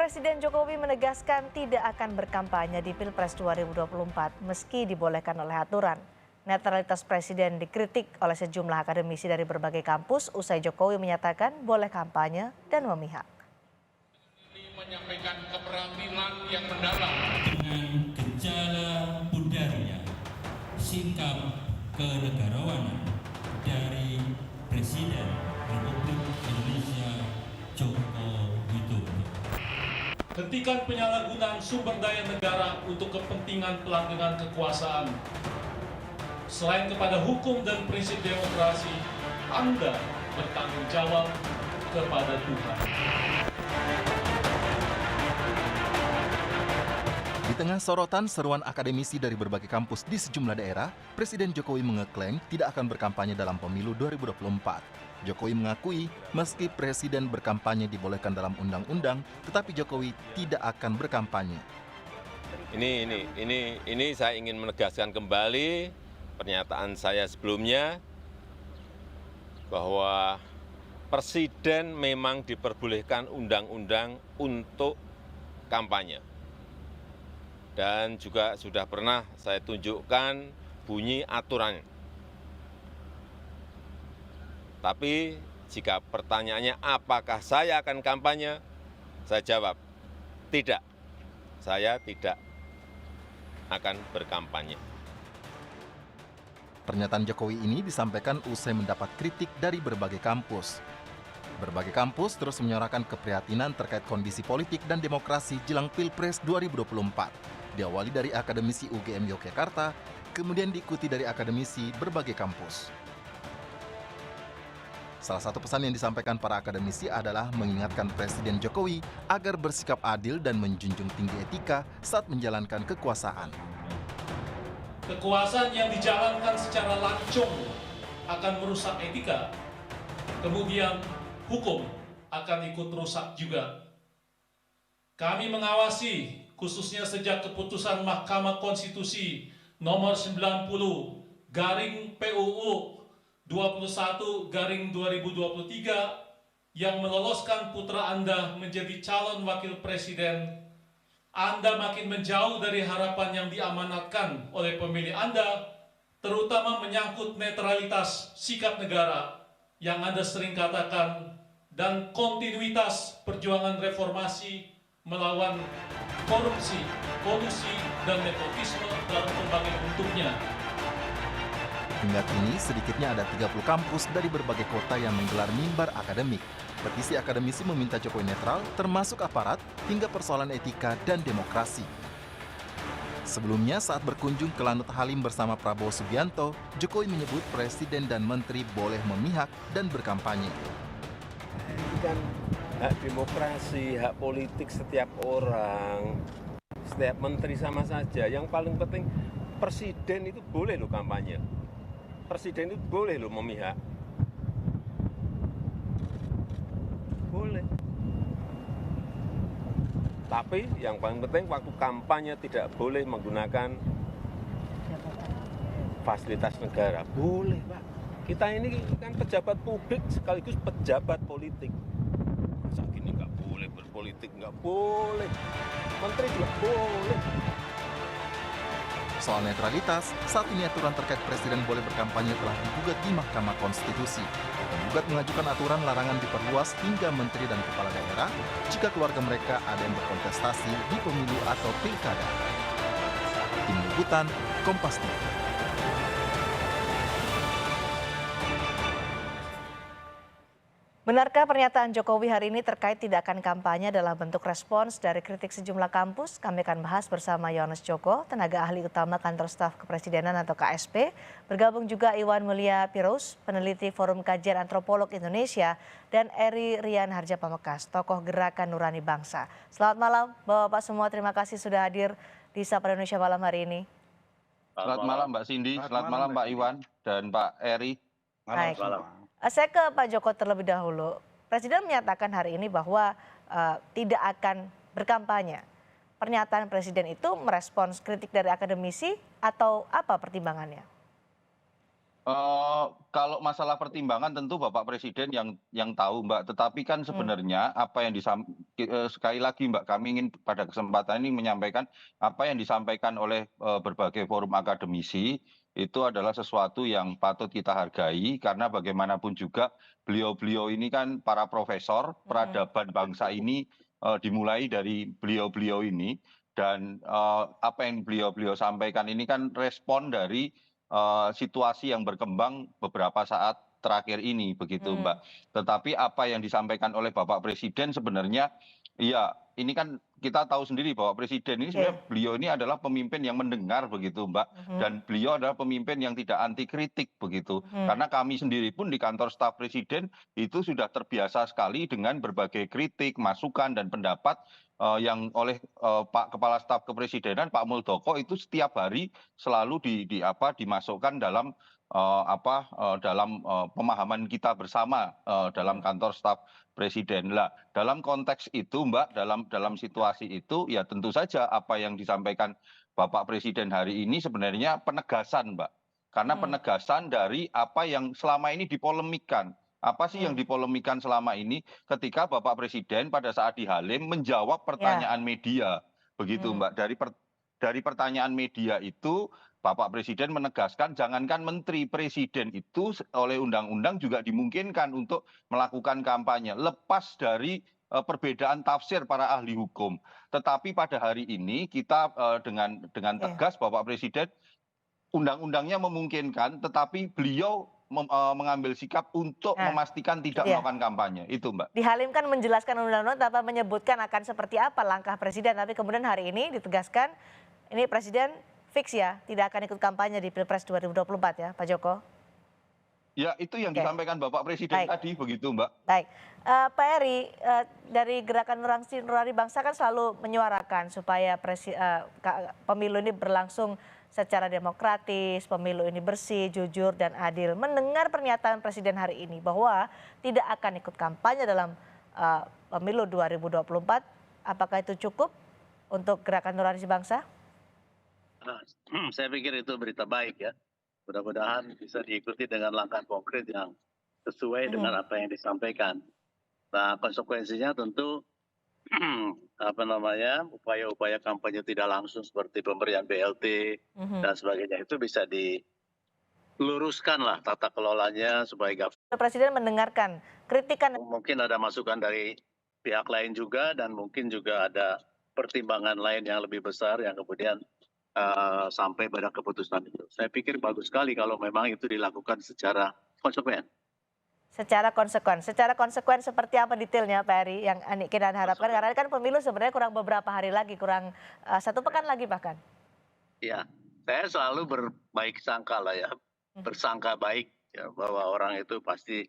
Presiden Jokowi menegaskan tidak akan berkampanye di Pilpres 2024 meski dibolehkan oleh aturan. Netralitas Presiden dikritik oleh sejumlah akademisi dari berbagai kampus usai Jokowi menyatakan boleh kampanye dan memihak. Ini menyampaikan keterampilan yang mendalam dengan gejala budaya, sikap kenegarawanan dari Presiden Republik Indonesia Joko Widodo. hentikan penyalahgunaan sumber daya negara untuk kepentingan pelanggaran kekuasaan. Selain kepada hukum dan prinsip demokrasi, Anda bertanggung jawab kepada Tuhan. Di tengah sorotan seruan akademisi dari berbagai kampus di sejumlah daerah, Presiden Jokowi mengeklaim tidak akan berkampanye dalam pemilu 2024. Jokowi mengakui meski Presiden berkampanye dibolehkan dalam undang-undang, tetapi Jokowi tidak akan berkampanye. Ini saya ingin menegaskan kembali pernyataan saya sebelumnya bahwa Presiden memang diperbolehkan undang-undang untuk kampanye. Dan juga sudah pernah saya tunjukkan bunyi aturannya. Tapi jika pertanyaannya apakah saya akan kampanye, saya jawab tidak. Saya tidak akan berkampanye. Pernyataan Jokowi ini disampaikan usai mendapat kritik dari berbagai kampus. Berbagai kampus terus menyuarakan keprihatinan terkait kondisi politik dan demokrasi jelang Pilpres 2024. Diawali dari akademisi UGM Yogyakarta, kemudian diikuti dari akademisi berbagai kampus. Salah satu pesan yang disampaikan para akademisi adalah mengingatkan Presiden Jokowi agar bersikap adil dan menjunjung tinggi etika saat menjalankan kekuasaan. Kekuasaan yang dijalankan secara lancung akan merusak etika. Kemudian hukum akan ikut rusak juga. Kami mengawasi khususnya sejak keputusan Mahkamah Konstitusi nomor 90/PUU 21/2023 yang meloloskan putra Anda menjadi calon wakil presiden. Anda makin menjauh dari harapan yang diamanatkan oleh pemilih Anda, terutama menyangkut netralitas sikap negara yang Anda sering katakan dan kontinuitas perjuangan reformasi melawan korupsi, kolusi, dan nepotisme dalam berbagai bentuknya. Hingga kini sedikitnya ada 30 kampus dari berbagai kota yang menggelar mimbar akademik. Petisi akademisi meminta Jokowi netral, termasuk aparat, hingga persoalan etika dan demokrasi. Sebelumnya saat berkunjung ke Lanut Halim bersama Prabowo Subianto, Jokowi menyebut presiden dan menteri boleh memihak dan berkampanye. Itu kan hak demokrasi, hak politik setiap orang, setiap menteri sama saja. Yang paling penting presiden itu boleh loh kampanye. Presiden itu boleh loh memihak. Boleh. Tapi yang paling penting waktu kampanye tidak boleh menggunakan fasilitas negara. Boleh, Pak. Kita ini kan pejabat publik sekaligus pejabat politik. Masa gini nggak boleh berpolitik, nggak boleh. Menteri juga boleh. Soal netralitas, saat ini aturan terkait presiden boleh berkampanye telah digugat di Mahkamah Konstitusi. Penggugat mengajukan aturan larangan diperluas hingga menteri dan kepala daerah jika keluarga mereka ada yang berkontestasi di pemilu atau pilkada. Tim Liputan, Kompas TV. Benarkah pernyataan Jokowi hari ini terkait tidak akan kampanye adalah bentuk respons dari kritik sejumlah kampus? Kami akan bahas bersama Yohanes Joko, tenaga ahli utama Kantor Staf Kepresidenan atau KSP. Bergabung juga Iwan Mulia Pirus, peneliti Forum Kajian Antropolog Indonesia, dan Eri Rian Harja Pamekas, tokoh Gerakan Nurani Bangsa. Selamat malam Bapak-Bapak semua, terima kasih sudah hadir di Sapa Indonesia malam hari ini. Selamat malam Mbak Cindy, selamat malam Pak Iwan dan Pak Eri. Baik. Saya ke Pak Joko terlebih dahulu. Presiden menyatakan hari ini bahwa tidak akan berkampanye. Pernyataan Presiden itu merespons kritik dari akademisi atau apa pertimbangannya? Kalau masalah pertimbangan tentu Bapak Presiden yang tahu, Mbak. Tetapi kan sebenarnya apa yang sekali lagi, Mbak, kami ingin pada kesempatan ini menyampaikan apa yang disampaikan oleh berbagai forum akademisi itu adalah sesuatu yang patut kita hargai karena bagaimanapun juga beliau-beliau ini kan para profesor peradaban bangsa ini dimulai dari beliau-beliau ini dan apa yang beliau-beliau sampaikan ini kan respon dari situasi yang berkembang beberapa saat terakhir ini begitu Mbak. Tetapi apa yang disampaikan oleh Bapak Presiden sebenarnya ya ini kan kita tahu sendiri bahwa Presiden ini sebenarnya beliau ini adalah pemimpin yang mendengar begitu Mbak. Dan beliau adalah pemimpin yang tidak anti kritik begitu. Karena kami sendiri pun di kantor staf Presiden itu sudah terbiasa sekali dengan berbagai kritik, masukan dan pendapat yang oleh Pak Kepala Staf Kepresidenan Pak Muldoko itu setiap hari selalu dimasukkan dalam pemahaman kita bersama dalam kantor staf Presiden. Lah, dalam konteks itu, Mbak, dalam situasi itu ya tentu saja apa yang disampaikan Bapak Presiden hari ini sebenarnya penegasan, Mbak. Karena penegasan dari apa yang selama ini dipolemikkan. Apa sih yang dipolemikan selama ini ketika Bapak Presiden pada saat di Halim menjawab pertanyaan media, begitu Mbak. Dari pertanyaan media itu Bapak Presiden menegaskan jangankan menteri, presiden itu oleh undang-undang juga dimungkinkan untuk melakukan kampanye lepas dari perbedaan tafsir para ahli hukum. Tetapi pada hari ini kita dengan tegas Bapak Presiden undang-undangnya memungkinkan, tetapi beliau mengambil sikap untuk memastikan tidak melakukan kampanye. Itu, Mbak. Di Halim kan menjelaskan undang-undang tanpa menyebutkan akan seperti apa langkah presiden, tapi kemudian hari ini ditegaskan ini presiden fix ya, tidak akan ikut kampanye di Pilpres 2024 ya, Pak Joko? Ya, itu yang disampaikan Bapak Presiden tadi, begitu, Mbak. Baik, Pak Eri, dari Gerakan Nurani Bangsa kan selalu menyuarakan supaya pemilu ini berlangsung secara demokratis, pemilu ini bersih, jujur, dan adil. Mendengar pernyataan Presiden hari ini bahwa tidak akan ikut kampanye dalam pemilu 2024, apakah itu cukup untuk Gerakan Nurani Bangsa? Saya pikir itu berita baik ya. Mudah-mudahan bisa diikuti dengan langkah konkret yang sesuai dengan apa yang disampaikan. Nah, konsekuensinya tentu upaya-upaya kampanye tidak langsung seperti pemberian BLT dan sebagainya itu bisa diluruskan lah tata kelolanya supaya Presiden mendengarkan kritikan. Mungkin ada masukan dari pihak lain juga dan mungkin juga ada pertimbangan lain yang lebih besar yang kemudian sampai pada keputusan itu. Saya pikir bagus sekali kalau memang itu dilakukan secara konsekuen. Secara konsekuen seperti apa detailnya Pak Eri yang kita harapkan, karena kan pemilu sebenarnya kurang beberapa hari lagi, kurang 1 pekan lagi bahkan. Ya, saya selalu berbaik sangka lah ya, bersangka baik ya, bahwa orang itu pasti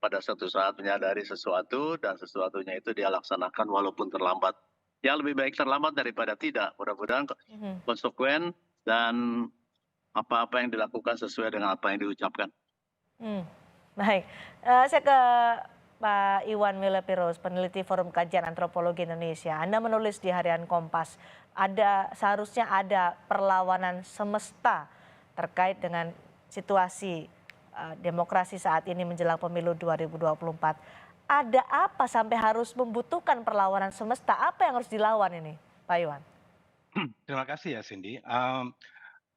pada suatu saat menyadari sesuatu dan sesuatunya itu dia laksanakan walaupun terlambat. Yang lebih baik terlambat daripada tidak. Mudah-mudahan konsekuen dan apa-apa yang dilakukan sesuai dengan apa yang diucapkan. Baik, saya ke Pak Iwan Milepiros, peneliti Forum Kajian Antropologi Indonesia. Anda menulis di Harian Kompas, seharusnya ada perlawanan semesta terkait dengan situasi demokrasi saat ini menjelang pemilu 2024. Ada apa sampai harus membutuhkan perlawanan semesta? Apa yang harus dilawan ini, Pak Iwan? Terima kasih ya Cindy.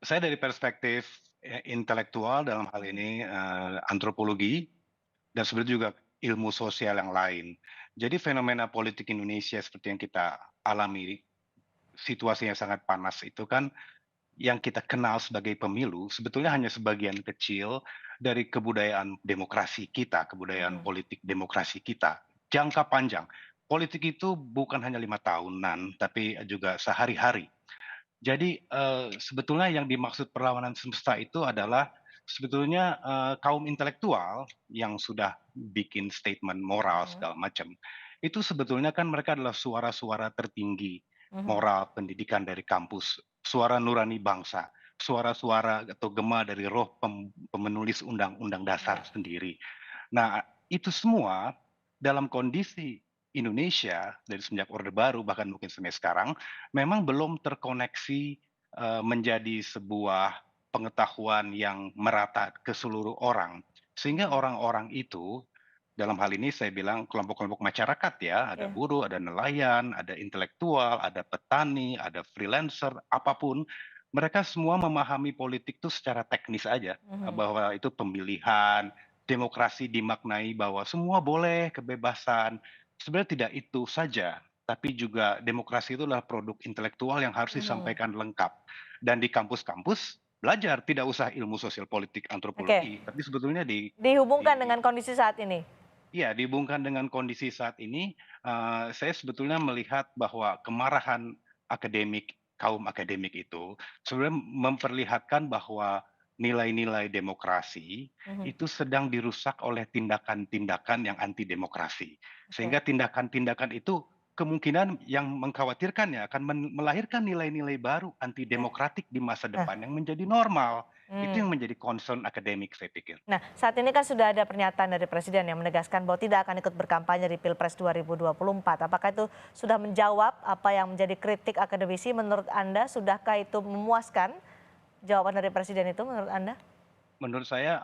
Saya dari perspektif intelektual dalam hal ini antropologi dan sebenarnya juga ilmu sosial yang lain. Jadi fenomena politik Indonesia seperti yang kita alami, situasinya sangat panas itu kan yang kita kenal sebagai pemilu sebetulnya hanya sebagian kecil dari kebudayaan demokrasi kita, kebudayaan politik demokrasi kita. Jangka panjang, politik itu bukan hanya 5 tahunan, tapi juga sehari-hari. Jadi sebetulnya yang dimaksud perlawanan semesta itu adalah sebetulnya kaum intelektual yang sudah bikin statement moral segala macam. Itu sebetulnya kan mereka adalah suara-suara tertinggi moral pendidikan dari kampus, suara nurani bangsa, suara-suara atau gema dari roh pemenulis undang-undang dasar sendiri. Nah, itu semua dalam kondisi Indonesia dari semenjak Orde Baru bahkan mungkin sampai sekarang memang belum terkoneksi menjadi sebuah pengetahuan yang merata ke seluruh orang. Sehingga orang-orang itu, dalam hal ini saya bilang kelompok-kelompok masyarakat ya, ada Oke. buruh, ada nelayan, ada intelektual, ada petani, ada freelancer, apapun, mereka semua memahami politik itu secara teknis aja, bahwa itu pemilihan, demokrasi dimaknai bahwa semua boleh, kebebasan. Sebenarnya tidak itu saja, tapi juga demokrasi itu adalah produk intelektual yang harus disampaikan lengkap. Dan di kampus-kampus belajar, tidak usah ilmu sosial politik Oke. antropologi, tapi sebetulnya Dihubungkan di dengan kondisi saat ini. ya, dihubungkan dengan kondisi saat ini, saya sebetulnya melihat bahwa kemarahan akademik, kaum akademik itu sebenarnya memperlihatkan bahwa nilai-nilai demokrasi itu sedang dirusak oleh tindakan-tindakan yang anti demokrasi. Sehingga tindakan-tindakan itu kemungkinan yang mengkhawatirkan ya akan melahirkan nilai-nilai baru anti demokratik di masa Nah. depan yang menjadi normal. Itu yang menjadi concern akademik saya pikir. Nah, saat ini kan sudah ada pernyataan dari Presiden yang menegaskan bahwa tidak akan ikut berkampanye di Pilpres 2024. Apakah itu sudah menjawab apa yang menjadi kritik akademisi? Menurut Anda, sudahkah itu memuaskan jawaban dari Presiden itu menurut Anda? Menurut saya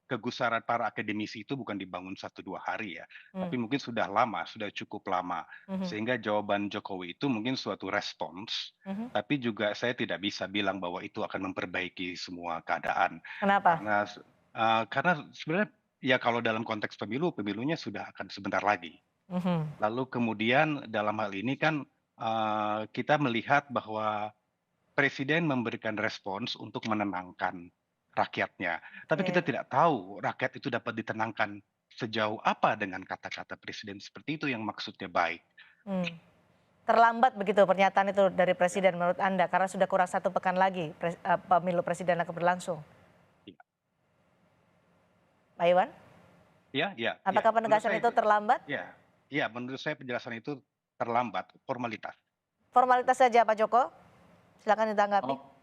kegusaran para akademisi itu bukan dibangun 1-2 hari ya, tapi mungkin sudah lama, sudah cukup lama. Sehingga jawaban Jokowi itu mungkin suatu respons, tapi juga saya tidak bisa bilang bahwa itu akan memperbaiki semua keadaan. Kenapa? Karena sebenarnya ya kalau dalam konteks pemilu, pemilunya sudah akan sebentar lagi. Lalu kemudian dalam hal ini kan kita melihat bahwa Presiden memberikan respons untuk menenangkan rakyatnya. Tapi kita tidak tahu rakyat itu dapat ditenangkan sejauh apa dengan kata-kata Presiden seperti itu yang maksudnya baik. Terlambat begitu pernyataan itu dari Presiden menurut Anda karena sudah kurang 1 pekan lagi pemilu presiden akan berlangsung. Iya. Pak Iwan, Ya. apakah penegasan itu terlambat? Ya, menurut saya penjelasan itu terlambat, formalitas. Formalitas saja Pak Joko, silakan ditanggapi.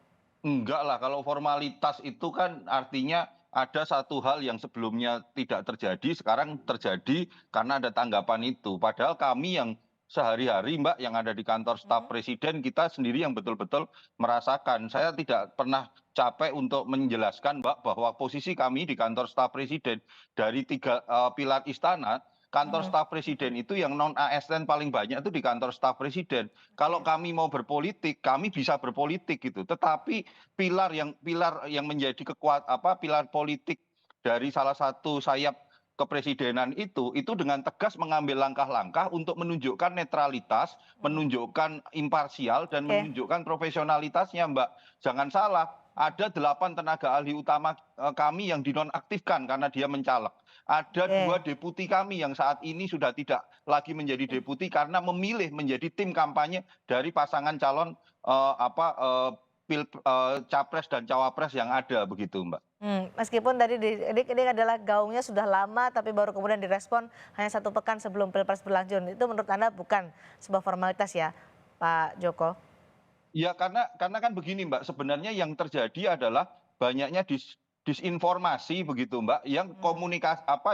Enggak lah, kalau formalitas itu kan artinya ada satu hal yang sebelumnya tidak terjadi, sekarang terjadi karena ada tanggapan itu. Padahal kami yang sehari-hari Mbak yang ada di kantor staf Presiden, kita sendiri yang betul-betul merasakan. Saya tidak pernah capek untuk menjelaskan Mbak bahwa posisi kami di kantor staf Presiden dari 3 pilar istana, kantor staf Presiden itu yang non ASN paling banyak itu di kantor staf Presiden. Kalau kami mau berpolitik, kami bisa berpolitik gitu. Tetapi pilar yang menjadi pilar politik dari salah satu sayap kepresidenan itu dengan tegas mengambil langkah-langkah untuk menunjukkan netralitas, menunjukkan imparsial dan menunjukkan profesionalitasnya, Mbak. Jangan salah, ada 8 tenaga ahli utama kami yang dinonaktifkan karena dia mencalek. Ada 2 deputi kami yang saat ini sudah tidak lagi menjadi deputi karena memilih menjadi tim kampanye dari pasangan calon capres dan cawapres yang ada begitu, Mbak. Meskipun tadi ini adalah gaungnya sudah lama tapi baru kemudian direspon hanya 1 pekan sebelum Pilpres berlangsung. Itu menurut Anda bukan sebuah formalitas ya, Pak Joko? Ya karena kan begini Mbak, sebenarnya yang terjadi adalah banyaknya disinformasi begitu Mbak, yang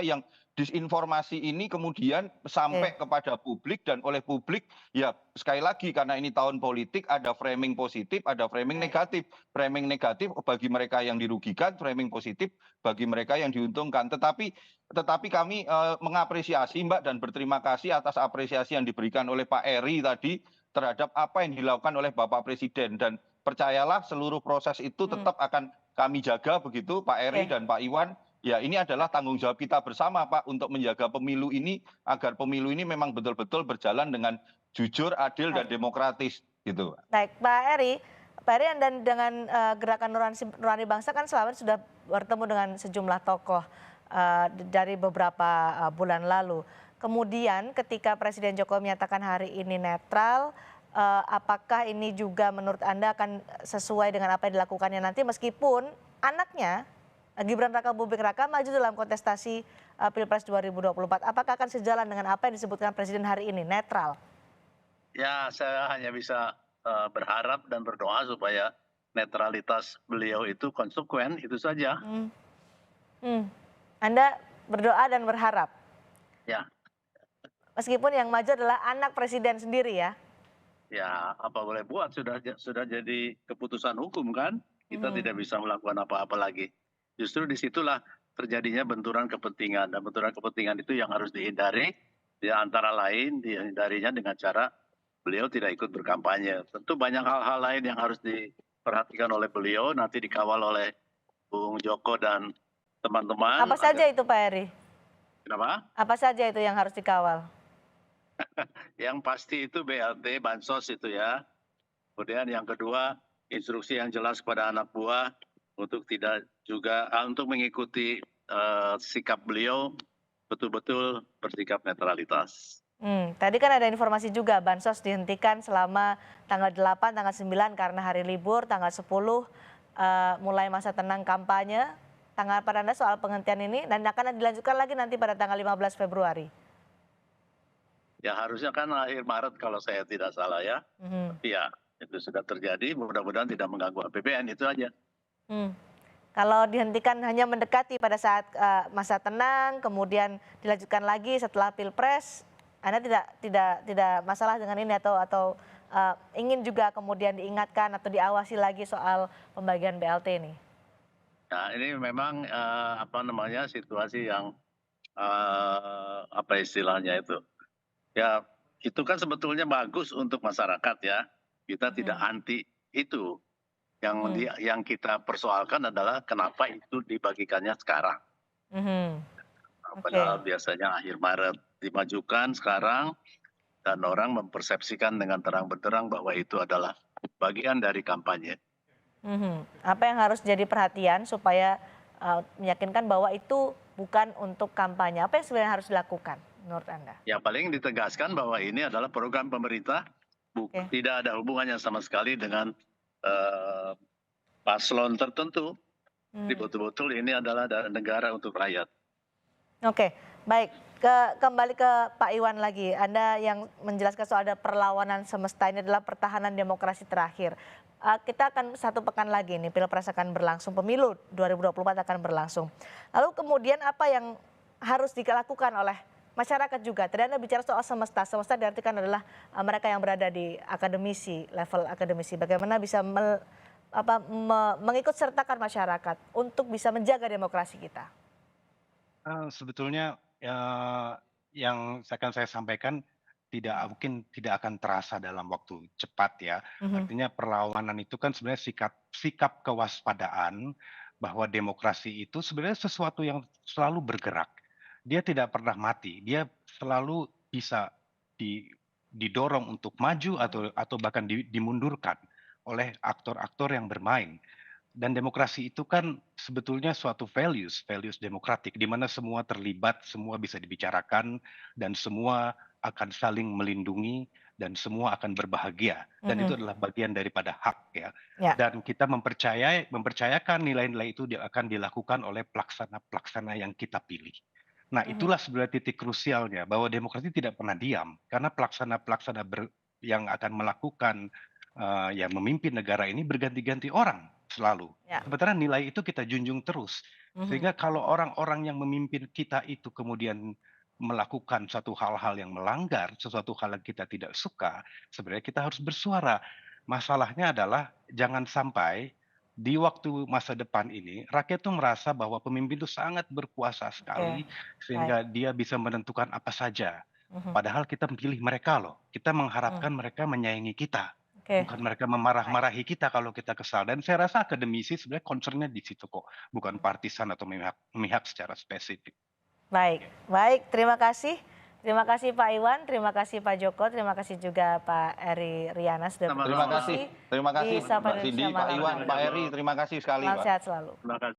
yang disinformasi ini kemudian sampai kepada publik dan oleh publik ya sekali lagi karena ini tahun politik ada framing positif, ada framing negatif. Framing negatif bagi mereka yang dirugikan, framing positif bagi mereka yang diuntungkan. Tetapi kami mengapresiasi Mbak dan berterima kasih atas apresiasi yang diberikan oleh Pak Eri tadi terhadap apa yang dilakukan oleh Bapak Presiden dan percayalah seluruh proses itu tetap akan kami jaga begitu Pak Eri dan Pak Iwan. Ya ini adalah tanggung jawab kita bersama Pak untuk menjaga pemilu ini agar pemilu ini memang betul-betul berjalan dengan jujur, adil dan demokratis gitu. Baik, Pak Eri dan dengan Gerakan Nurani Bangsa kan selama ini sudah bertemu dengan sejumlah tokoh dari beberapa bulan lalu. Kemudian ketika Presiden Jokowi menyatakan hari ini netral, apakah ini juga menurut Anda akan sesuai dengan apa yang dilakukannya nanti meskipun anaknya Gibran Rakabuming Raka maju dalam kontestasi Pilpres 2024. Apakah akan sejalan dengan apa yang disebutkan Presiden hari ini, netral? Ya, saya hanya bisa berharap dan berdoa supaya netralitas beliau itu konsekuen, itu saja. Anda berdoa dan berharap? Ya. Meskipun yang maju adalah anak Presiden sendiri ya? Ya, apa boleh buat, sudah jadi keputusan hukum kan? kita tidak bisa melakukan apa-apa lagi. Justru disitulah terjadinya benturan kepentingan, dan benturan kepentingan itu yang harus dihindari, ya antara lain dihindarinya dengan cara beliau tidak ikut berkampanye. Tentu banyak hal-hal lain yang harus diperhatikan oleh beliau, nanti dikawal oleh Bung Joko dan teman-teman. Apa saja itu Pak Heri? Kenapa? Apa saja itu yang harus dikawal? Yang pasti itu BLT, Bansos itu ya. Kemudian yang kedua, instruksi yang jelas kepada anak buah untuk tidak juga untuk mengikuti sikap beliau, betul-betul bersikap netralitas. Tadi kan ada informasi juga Bansos dihentikan selama tanggal 8, tanggal 9 karena hari libur, tanggal 10 mulai masa tenang kampanye. Tanggapan Anda soal penghentian ini dan akan dilanjutkan lagi nanti pada tanggal 15 Februari? Ya harusnya kan akhir Maret kalau saya tidak salah ya. Tapi ya itu sudah terjadi, mudah-mudahan tidak mengganggu APBN, itu aja. Kalau dihentikan hanya mendekati pada saat masa tenang, kemudian dilanjutkan lagi setelah Pilpres, Anda tidak masalah dengan ini atau ingin juga kemudian diingatkan atau diawasi lagi soal pembagian BLT ini? Nah ini memang situasi yang apa istilahnya itu? Ya itu kan sebetulnya bagus untuk masyarakat ya. Kita tidak anti itu. Yang kita persoalkan adalah kenapa itu dibagikannya sekarang. Padahal biasanya akhir Maret dimajukan sekarang dan orang mempersepsikan dengan terang benderang bahwa itu adalah bagian dari kampanye. Apa yang harus jadi perhatian supaya meyakinkan bahwa itu bukan untuk kampanye? Apa yang sebenarnya harus dilakukan menurut Anda? Ya paling ditegaskan bahwa ini adalah program pemerintah, tidak ada hubungannya sama sekali dengan paslon tertentu. Jadi betul-betul ini adalah negara untuk rakyat. Oke, baik. Kembali ke Pak Iwan lagi. Anda yang menjelaskan soal ada perlawanan semesta, ini adalah pertahanan demokrasi terakhir. Kita akan 1 pekan lagi nih, Pilpres akan berlangsung, pemilu 2024 akan berlangsung. Lalu kemudian apa yang harus dilakukan oleh masyarakat juga? Tadi Anda bicara soal semesta. Semesta diartikan adalah mereka yang berada di akademisi, level akademisi. Bagaimana bisa mengikut sertakan masyarakat untuk bisa menjaga demokrasi kita? Sebetulnya yang akan saya sampaikan mungkin tidak akan terasa dalam waktu cepat ya. Artinya perlawanan itu kan sebenarnya sikap kewaspadaan bahwa demokrasi itu sebenarnya sesuatu yang selalu bergerak. Dia tidak pernah mati, dia selalu bisa didorong untuk maju atau bahkan dimundurkan oleh aktor-aktor yang bermain. Dan demokrasi itu kan sebetulnya suatu values demokratik di mana semua terlibat, semua bisa dibicarakan dan semua akan saling melindungi dan semua akan berbahagia, dan itu adalah bagian daripada hak ya. Dan kita mempercayakan nilai-nilai itu akan dilakukan oleh pelaksana yang kita pilih. Nah itulah sebenarnya titik krusialnya bahwa demokrasi tidak pernah diam karena pelaksana yang akan melakukan yang memimpin negara ini berganti-ganti orang selalu. Sementara nilai itu kita junjung terus. Sehingga kalau orang-orang yang memimpin kita itu kemudian melakukan suatu hal-hal yang melanggar, sesuatu hal yang kita tidak suka, sebenarnya kita harus bersuara. Masalahnya adalah jangan sampai di waktu masa depan ini rakyat tuh merasa bahwa pemimpin itu sangat berkuasa sekali sehingga dia bisa menentukan apa saja. Padahal kita pilih mereka loh. Kita mengharapkan mereka menyayangi kita. Bukan mereka memarah-marahi kita kalau kita kesal. Dan saya rasa akademisi sebenarnya concernnya di situ kok. Bukan partisan atau memihak secara spesifik. Baik. Terima kasih. Terima kasih Pak Iwan, terima kasih Pak Joko, terima kasih juga Pak Heri Riana sudah Terima kasih Mbak Cindy, Pak Iwan, Pak Heri, terima kasih sekali. Sehat selalu. Terima kasih.